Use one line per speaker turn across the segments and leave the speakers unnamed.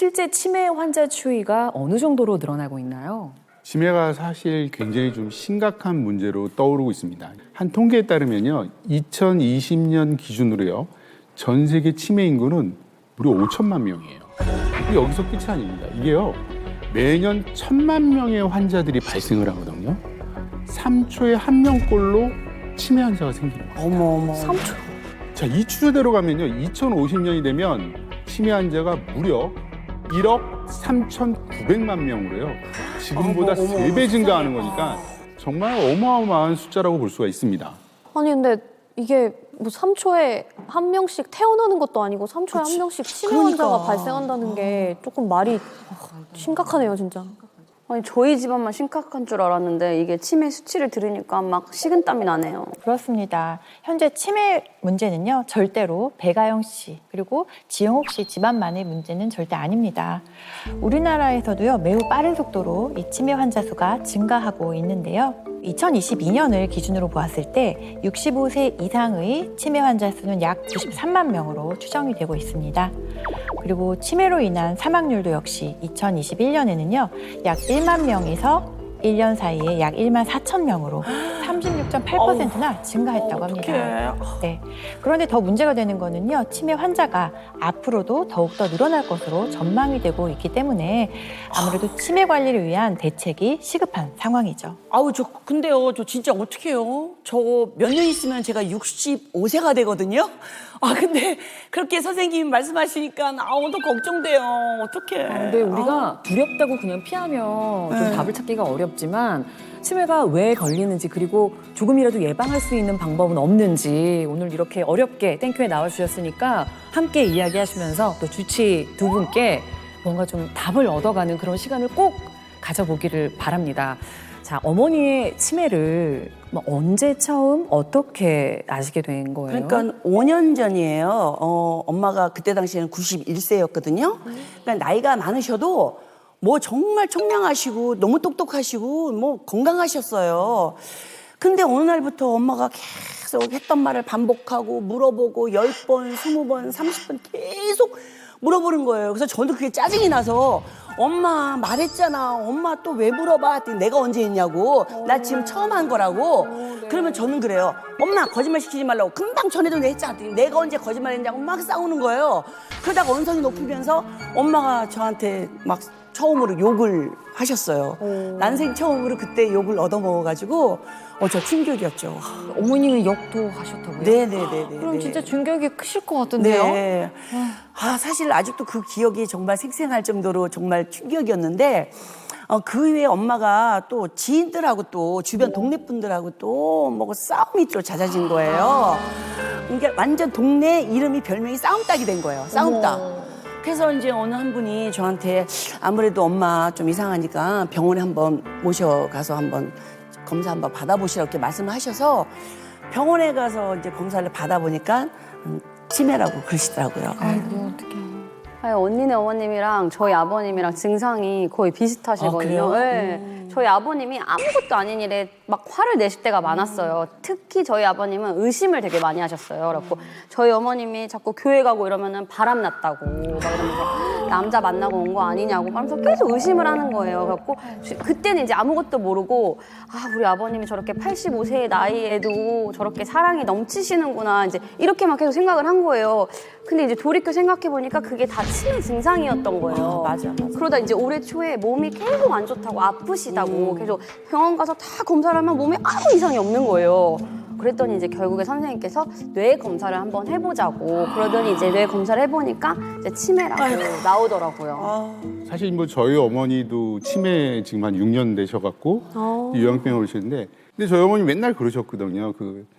실제 치매 환자 추이가 어느 정도로 늘어나고 있나요?
치매가 사실 굉장히 좀 심각한 문제로 떠오르고 있습니다. 한 통계에 따르면요, 2020년 기준으로요, 전 세계 치매 인구는 무려 5천만 명이에요. 근데 여기서 끝이 아닙니다. 이게요, 매년 1,000만 명의 환자들이 발생을 하거든요. 3초에 1명꼴로 치매 환자가 생기는 겁니다.
어머.
3초.
자, 이 추세대로 가면요, 2050년이 되면 치매 환자가 무려 1억 3,900만 명으로요. 지금보다 3배 증가하는 거니까 정말 어마어마한 숫자라고 볼 수가 있습니다.
아니 근데 이게 뭐 3초에 한 명씩 태어나는 것도 아니고 3초에 한 명씩 치매 환자가 발생한다는 게 조금 말이 심각하네요, 진짜.
아니 저희 집안만 심각한 줄 알았는데 이게 치매 수치를 들으니까 막 식은땀이 나네요.
그렇습니다. 현재 치매 문제는요, 절대로 배가영 씨 그리고 지영옥 씨 집안만의 문제는 절대 아닙니다. 우리나라에서도요, 매우 빠른 속도로 이 치매 환자 수가 증가하고 있는데요. 2022년을 기준으로 보았을 때 65세 이상의 치매 환자 수는 약 93만 명으로 추정이 되고 있습니다. 그리고 치매로 인한 사망률도 역시 2021년에는요, 약 1만 명에서 1년 사이에 약 1만 4천 명으로 36.8%나 증가했다고 합니다. 네. 그런데 더 문제가 되는 거는요, 치매 환자가 앞으로도 더욱더 늘어날 것으로 전망이 되고 있기 때문에 아무래도 치매 관리를 위한 대책이 시급한 상황이죠.
아우 근데요 저 진짜 어떡해요? 저 몇 년 있으면 제가 65세가 되거든요. 근데 그렇게 선생님 말씀하시니까 또 걱정돼요. 어떡해.
근데 우리가 두렵다고 그냥 피하면 좀 답을 찾기가 어렵지만 치매가 왜 걸리는지 그리고 조금이라도 예방할 수 있는 방법은 없는지 오늘 이렇게 어렵게 땡큐에 나와주셨으니까 함께 이야기하시면서 또 주치 두 분께 뭔가 좀 답을 얻어가는 그런 시간을 꼭 가져보기를 바랍니다. 자, 어머니의 치매를 언제 처음 어떻게 아시게 된 거예요?
그러니까 5년 전이에요. 엄마가 그때 당시에는 91세였거든요. 그러니까 나이가 많으셔도 뭐 정말 청량하시고 너무 똑똑하시고 뭐 건강하셨어요. 근데 어느 날부터 엄마가 계속 했던 말을 반복하고 물어보고 10번, 20번, 30번 계속 물어보는 거예요. 그래서 저도 그게 짜증이 나서 엄마 말했잖아. 엄마 또 왜 물어봐? 했더니 내가 언제 했냐고. 나 지금 처음 한 거라고. 그러면 저는 그래요. 엄마 거짓말 시키지 말라고. 금방 전에도 했잖아. 했더니 내가 언제 거짓말 했냐고 막 싸우는 거예요. 그러다가 언성이 높으면서 엄마가 저한테 막 처음으로 욕을 하셨어요. 난생 처음으로 그때 욕을 얻어먹어가지고 저 충격이었죠.
어머님은 역도 하셨다고요?
네네네.
그럼 진짜 충격이 크실 것 같은데요?
네. 사실 아직도 그 기억이 정말 생생할 정도로 정말 충격이었는데 그 후에 엄마가 또 지인들하고 또 주변 동네 분들하고 또 뭐 싸움이 또 잦아진 거예요. 그러니까 완전 동네 이름이 별명이 싸움닭이 된 거예요. 싸움닭. 그래서 이제 어느 한 분이 저한테 아무래도 엄마 좀 이상하니까 병원에 한번 모셔가서 한번 검사 한번 받아보시라고 이렇게 말씀을 하셔서 병원에 가서 이제 검사를 받아보니까 치매라고 그러시더라고요.
아이고 어떡해.
아니, 언니네 어머님이랑 저희 아버님이랑 증상이 거의 비슷하시거든요. 네. 저희 아버님이 아무것도 아닌 일에 막 화를 내실 때가 많았어요. 특히 저희 아버님은 의심을 되게 많이 하셨어요. 그래갖고 저희 어머님이 자꾸 교회 가고 이러면은 바람 났다고 막 이러면서 남자 만나고 온 거 아니냐고 하면서 계속 의심을 하는 거예요. 그래갖고 그때는 이제 아무것도 모르고 우리 아버님이 저렇게 85세의 나이에도 저렇게 사랑이 넘치시는구나 이제 이렇게만 계속 생각을 한 거예요. 근데 이제 돌이켜 생각해 보니까 그게 다 치매 증상이었던 거예요.
맞아.
그러다 이제 올해 초에 몸이 계속 안 좋다고 아프시다고 계속 병원 가서 다 검사를 하면 몸에 아무 이상이 없는 거예요. 그랬더니 이제 결국에 선생님께서 뇌 검사를 한번 해보자고 그러더니 이제 뇌 검사를 해보니까 이제 치매라고 나오더라고요.
사실 뭐 저희 어머니도 치매 지금 한 6년 되셔갖고 유형병을 오시는데 근데 저희 어머니 맨날 그러셨거든요.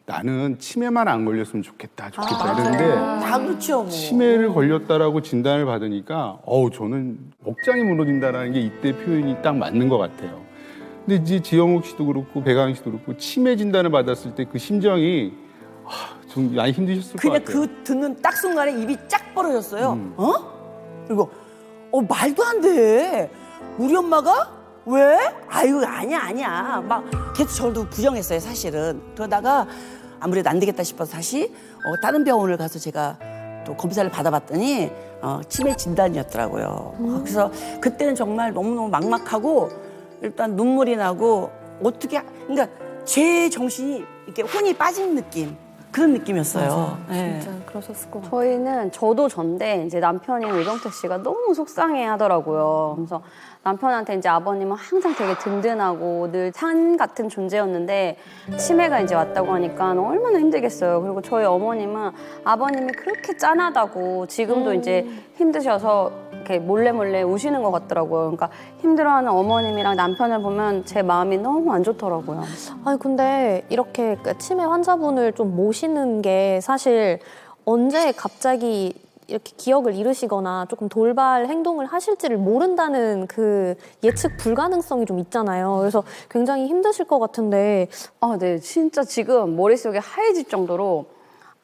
나는 치매만 안 걸렸으면 좋겠다 이러는데
다 그렇죠. 뭐.
치매를 걸렸다라고 진단을 받으니까 저는 억장이 무너진다라는 게 이때 표현이 딱 맞는 것 같아요. 근데 이제 지영욱 씨도 그렇고 배가영 씨도 그렇고 치매 진단을 받았을 때 그 심정이 좀 많이 힘드셨을 것 같아요.
그냥 그 듣는 딱 순간에 입이 쫙 벌어졌어요. 그리고 말도 안 돼. 우리 엄마가 왜? 아유 아니야. 막 계속 저도 부정했어요 사실은. 그러다가 아무래도 안 되겠다 싶어서 다시 다른 병원을 가서 제가 또 검사를 받아봤더니 치매 진단이었더라고요. 그래서 그때는 정말 너무너무 막막하고 일단 눈물이 나고 어떻게 그러니까 제 정신이 이렇게 혼이 빠진 느낌 그런 느낌이었어요. 네.
진짜 그러셨을 것 같아요.
저희는 저도 전데 이제 남편인 오정태 씨가 너무 속상해 하더라고요. 그래서 남편한테 이제 아버님은 항상 되게 든든하고 늘 산 같은 존재였는데 치매가 이제 왔다고 하니까 얼마나 힘들겠어요. 그리고 저희 어머님은 아버님이 그렇게 짠하다고 지금도 이제 힘드셔서 이렇게 몰래 우시는 것 같더라고요. 그러니까 힘들어하는 어머님이랑 남편을 보면 제 마음이 너무 안 좋더라고요.
아니 근데 이렇게 치매 환자분을 좀 모시는 게 사실 언제 갑자기 이렇게 기억을 잃으시거나 조금 돌발 행동을 하실지를 모른다는 그 예측 불가능성이 좀 있잖아요. 그래서 굉장히 힘드실 것 같은데
아, 네. 진짜 지금 머릿속에 하얘질 정도로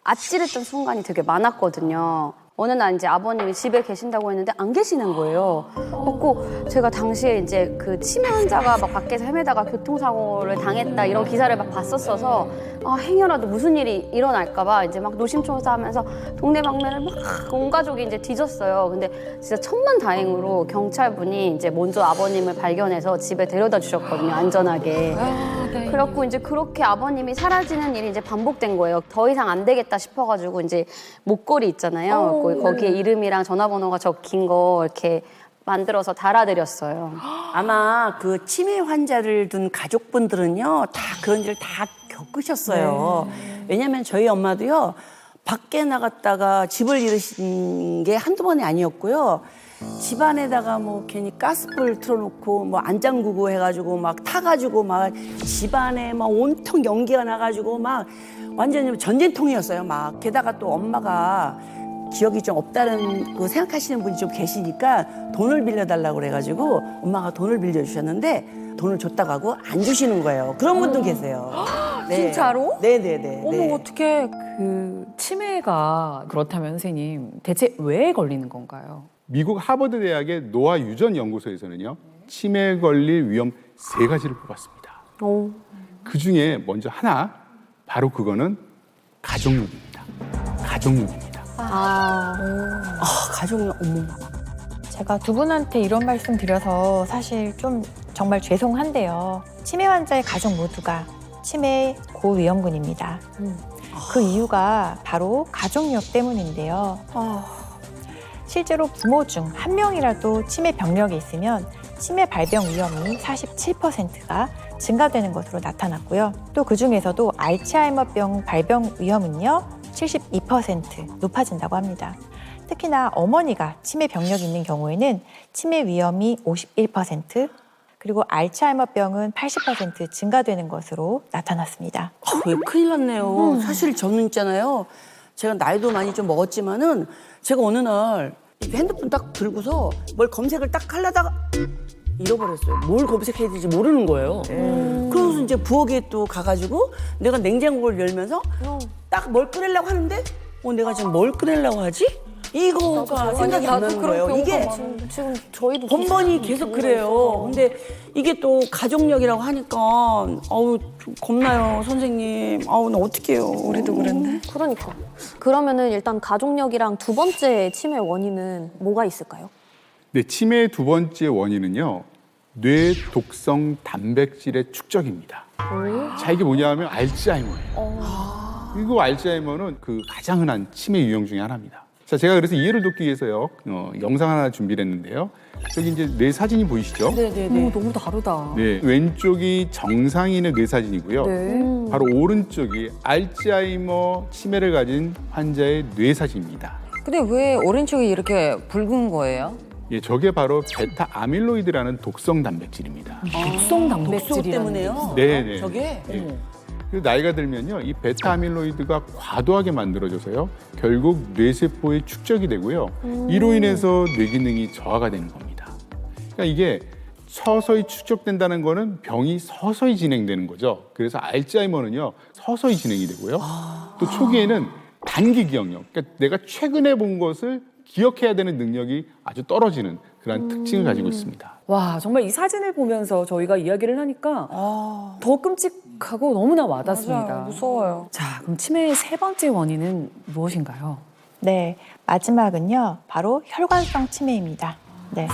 아찔했던 순간이 되게 많았거든요. 어느 날 이제 아버님이 집에 계신다고 했는데 안 계시는 거예요. 그래서 제가 당시에 이제 그 치매 환자가 막 밖에서 헤매다가 교통사고를 당했다 이런 기사를 막 봤었어서 아, 행여라도 무슨 일이 일어날까봐 이제 막 노심초사하면서 동네방네를 막 온 가족이 이제 뒤졌어요. 근데 진짜 천만다행으로 경찰분이 이제 먼저 아버님을 발견해서 집에 데려다 주셨거든요. 안전하게. 그래갖고 이제 그렇게 아버님이 사라지는 일이 이제 반복된 거예요. 더 이상 안 되겠다 싶어가지고 이제 목걸이 있잖아요. 거기에 이름이랑 전화번호가 적힌 거 이렇게 만들어서 달아드렸어요.
아마 그 치매 환자를 둔 가족분들은요 다 그런 일을 다 겪으셨어요. 왜냐하면 저희 엄마도요 밖에 나갔다가 집을 잃으신 게 한두 번이 아니었고요. 집안에다가 뭐 괜히 가스불 틀어놓고 뭐 안 잠그고 해가지고 막 타가지고 막 집안에 막 온통 연기가 나가지고 막 완전히 전쟁통이었어요. 막 게다가 또 엄마가 기억이 좀 없다는 그 생각하시는 분이 좀 계시니까 돈을 빌려달라고 그래가지고 엄마가 돈을 빌려주셨는데 돈을 줬다고 하고 안 주시는 거예요. 그런 분도 계세요. 네.
진짜로?
네네네.
어머 어떻게 그 치매가 그렇다면 선생님 대체 왜 걸리는 건가요?
미국 하버드 대학의 노아 유전 연구소에서는요 치매에 걸릴 위험 3가지를 뽑았습니다. 그 중에 먼저 하나 바로 그거는 가족력입니다. 가족력입니다.
가족력 어머.
제가 두 분한테 이런 말씀 드려서 사실 좀 정말 죄송한데요. 치매 환자의 가족 모두가 치매의 고위험군입니다. 그 이유가 바로 가족력 때문인데요. 실제로 부모 중 한 명이라도 치매 병력이 있으면 치매 발병 위험이 47%가 증가되는 것으로 나타났고요. 또 그중에서도 알츠하이머병 발병 위험은요, 72% 높아진다고 합니다. 특히나 어머니가 치매 병력이 있는 경우에는 치매 위험이 51%, 그리고 알츠하이머병은 80% 증가되는 것으로 나타났습니다.
왜 큰일 났네요. 사실 저는 있잖아요. 제가 나이도 많이 좀 먹었지만은 제가 어느 날 이렇게 핸드폰 딱 들고서 뭘 검색을 딱 하려다가 잃어버렸어요. 뭘 검색해야 될지 모르는 거예요. 그래서 이제 부엌에 또 가가지고 내가 냉장고를 열면서 딱 뭘 끓이려고 하는데 내가 지금 뭘 끓이려고 하지? 이거가 생각이 안 나는 거예요. 이게
지금 저희도
번번이 계속 그래요. 근데 이게 또 가족력이라고 하니까 아우 좀 겁나요, 선생님. 아우 나 어떡해요. 우리도 그랬네.
그러니까. 그러면은 일단 가족력이랑 두 번째 치매 원인은 뭐가 있을까요?
네, 치매의 두 번째 원인은요 뇌 독성 단백질의 축적입니다. 자, 이게 뭐냐면 알츠하이머예요. 그리고 알츠하이머는 그 가장 흔한 치매 유형 중에 하나입니다. 자, 제가 그래서 이해를 돕기 위해서요 영상 하나 준비를 했는데요. 저기 이제 뇌 사진이 보이시죠?
네네네. 너무 다르다.
네, 왼쪽이 정상인의 뇌 사진이고요.
네.
바로 오른쪽이 알츠하이머 치매를 가진 환자의 뇌 사진입니다.
근데 왜 오른쪽이 이렇게 붉은 거예요?
예, 저게 바로 베타 아밀로이드라는 독성 단백질입니다.
독성
독소
단백질이라는
때문에요.
네.
저게
예. 그리고 나이가 들면요, 이 베타 아밀로이드가 과도하게 만들어져서요, 결국 뇌세포에 축적이 되고요, 이로 인해서 뇌 기능이 저하가 되는 겁니다. 그러니까 이게 서서히 축적된다는 거는 병이 서서히 진행되는 거죠. 그래서 알츠하이머는요, 서서히 진행이 되고요, 또 초기에는 단기 기억력, 그러니까 내가 최근에 본 것을 기억해야 되는 능력이 아주 떨어지는 그런 특징을 가지고 있습니다.
와, 정말 이 사진을 보면서 저희가 이야기를 하니까 더 끔찍하고 너무나 와닿습니다.
무서워요.
자, 그럼 치매의 세 번째 원인은 무엇인가요?
네, 마지막은요, 바로 혈관성 치매입니다. 네.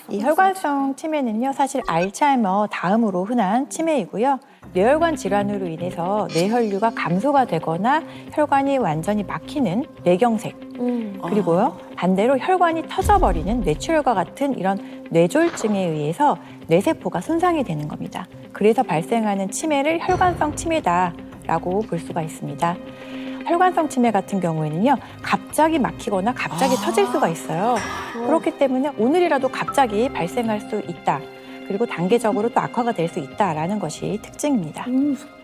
이 혈관성 치매는요, 사실 알츠하이머 다음으로 흔한 치매이고요. 뇌혈관 질환으로 인해서 뇌혈류가 감소가 되거나 혈관이 완전히 막히는 뇌경색, 그리고요, 반대로 혈관이 터져버리는 뇌출혈과 같은 이런 뇌졸중에 의해서 뇌세포가 손상이 되는 겁니다. 그래서 발생하는 치매를 혈관성 치매다라고 볼 수가 있습니다. 혈관성 치매 같은 경우에는요, 갑자기 막히거나 갑자기 터질 수가 있어요. 그렇기 때문에 오늘이라도 갑자기 발생할 수 있다. 그리고 단계적으로 또 악화가 될 수 있다라는 것이 특징입니다.